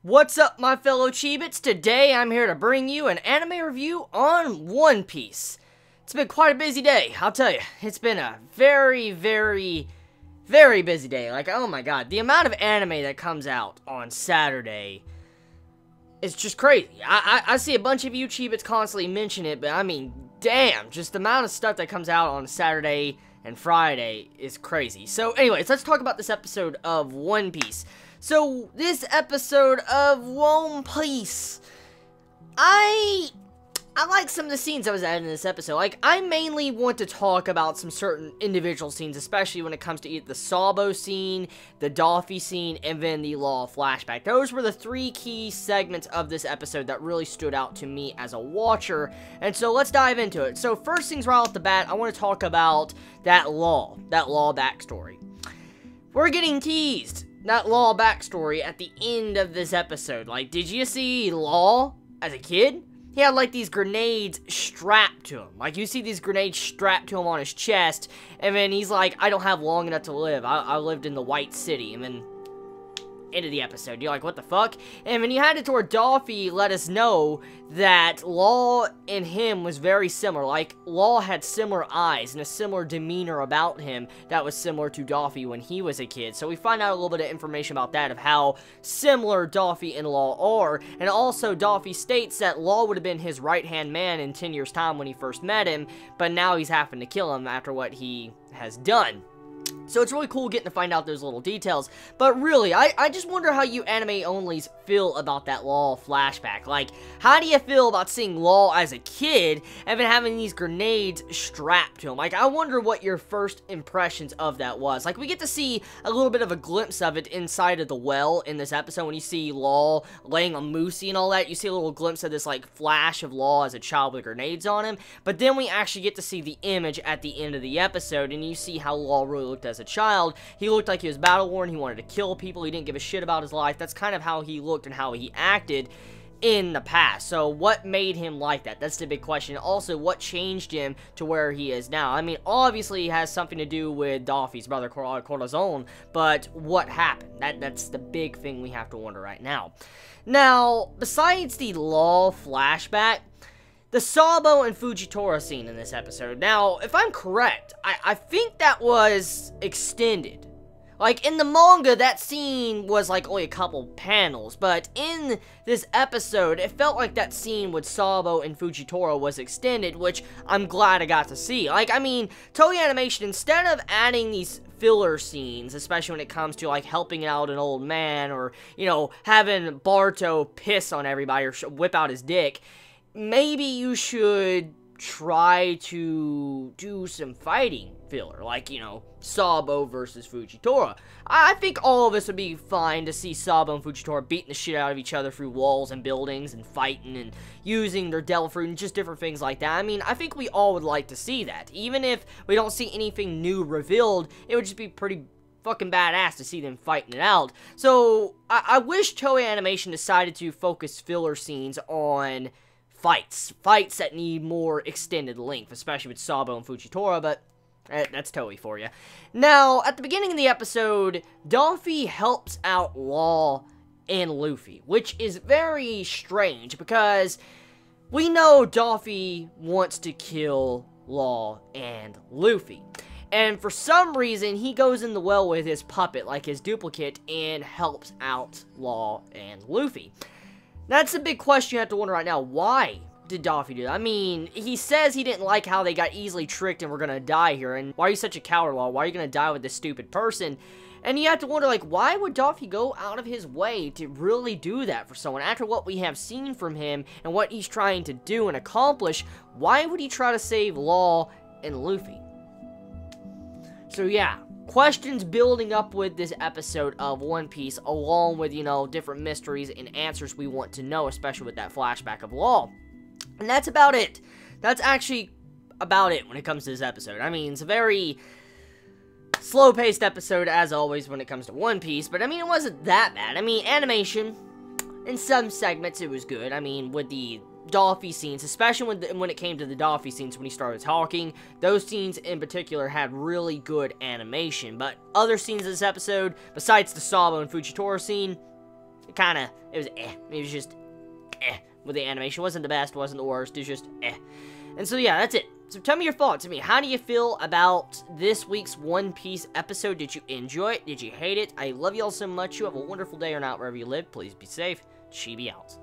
What's up, my fellow Chibits? Today I'm here to bring you an anime review on One Piece. It's been quite a busy day, I'll tell you. It's been a very busy day. Like, oh my god, the amount of anime that comes out on Saturday is just crazy. I see a bunch of you Chibits constantly mention it, but I mean, damn, just the amount of stuff that comes out on Saturday and Friday is crazy. So anyways, let's talk about this episode of One Piece. So, this episode of One Piece, I like some of the scenes that was added in this episode. Like, I mainly want to talk about some certain individual scenes, especially when it comes to either the Sabo scene, the Doffy scene, and then the Law flashback. Those were the three key segments of this episode that really stood out to me as a watcher, and so let's dive into it. So, first things right off the bat, I want to talk about that Law backstory. We're getting teased that Law backstory at the end of this episode. Like, did you see Law as a kid? He had, like, these grenades strapped to him. Like, you see these grenades strapped to him on his chest, and then he's like, I don't have long enough to live. I lived in the White City, and then end of the episode, you're like, what the fuck? And when you had it to where Doffy let us know that Law and him was very similar. Like, Law had similar eyes and a similar demeanor about him that was similar to Doffy when he was a kid. So we find out a little bit of information about that, of how similar Doffy and Law are. And also, Doffy states that Law would have been his right-hand man in 10 years' time when he first met him, but now he's having to kill him after what he has done. So it's really cool getting to find out those little details. But really, I just wonder how you anime-onlys feel about that Law flashback. Like, how do you feel about seeing Law as a kid and then having these grenades strapped to him? Like, I wonder what your first impressions of that was. Like, we get to see a little bit of a glimpse of it inside of the well in this episode. When you see Law laying on Moosey and all that, you see a little glimpse of this, like, flash of Law as a child with grenades on him. But then we actually get to see the image at the end of the episode, and you see how Law really looked as a child. He looked like he was battle-worn, he wanted to kill people, he didn't give a shit about his life. That's kind of how he looked and how he acted in the past. So what made him like that? That's the big question. Also, what changed him to where he is now? I mean, obviously it has something to do with Doffy's brother Corazon, but what happened? That's the big thing we have to wonder right now. Now, besides the Law flashback, the Sabo and Fujitora scene in this episode. Now, if I'm correct, I think that was extended. Like, in the manga, that scene was, like, only a couple panels, but in this episode, it felt like that scene with Sabo and Fujitora was extended, which I'm glad I got to see. Like, I mean, Toei Animation, instead of adding these filler scenes, especially when it comes to, like, helping out an old man, or, you know, having Barto piss on everybody, or whip out his dick, maybe you should try to do some fighting filler, like, you know, Sabo versus Fujitora. I think all of us would be fine to see Sabo and Fujitora beating the shit out of each other through walls and buildings and fighting and using their devil fruit and just different things like that. I mean, I think we all would like to see that. Even if we don't see anything new revealed, it would just be pretty fucking badass to see them fighting it out. So, I wish Toei Animation decided to focus filler scenes on fights that need more extended length, especially with Sabo and Fujitora, but that's Toei for you. Now, at the beginning of the episode, Doffy helps out Law and Luffy, which is very strange, because we know Doffy wants to kill Law and Luffy. And for some reason, he goes in the well with his puppet, like his duplicate, and helps out Law and Luffy. That's a big question you have to wonder right now. Why did Doffy do that? I mean, he says he didn't like how they got easily tricked and were gonna die here, and why are you such a coward, Law? Why are you gonna die with this stupid person? And you have to wonder, like, why would Doffy go out of his way to really do that for someone? After what we have seen from him and what he's trying to do and accomplish, why would he try to save Law and Luffy? So yeah, questions building up with this episode of One Piece, along with, you know, different mysteries and answers we want to know, especially with that flashback of Law. And that's about it. That's actually about it when it comes to this episode. I mean, it's a very slow-paced episode, as always, when it comes to One Piece, but I mean, it wasn't that bad. I mean, animation, in some segments, it was good. I mean, with the Doffy scenes, especially when it came to the Doffy scenes when he started talking, those scenes in particular had really good animation. But other scenes in this episode, besides the Sabo and Fujitora scene, it was eh. It was just eh. With the animation, wasn't the best, wasn't the worst, it was just eh. And so yeah, that's it. So tell me your thoughts. How do you feel about this week's One Piece episode? Did you enjoy it? Did you hate it? I love you all so much. You have a wonderful day or night wherever you live. Please be safe. Chibi out.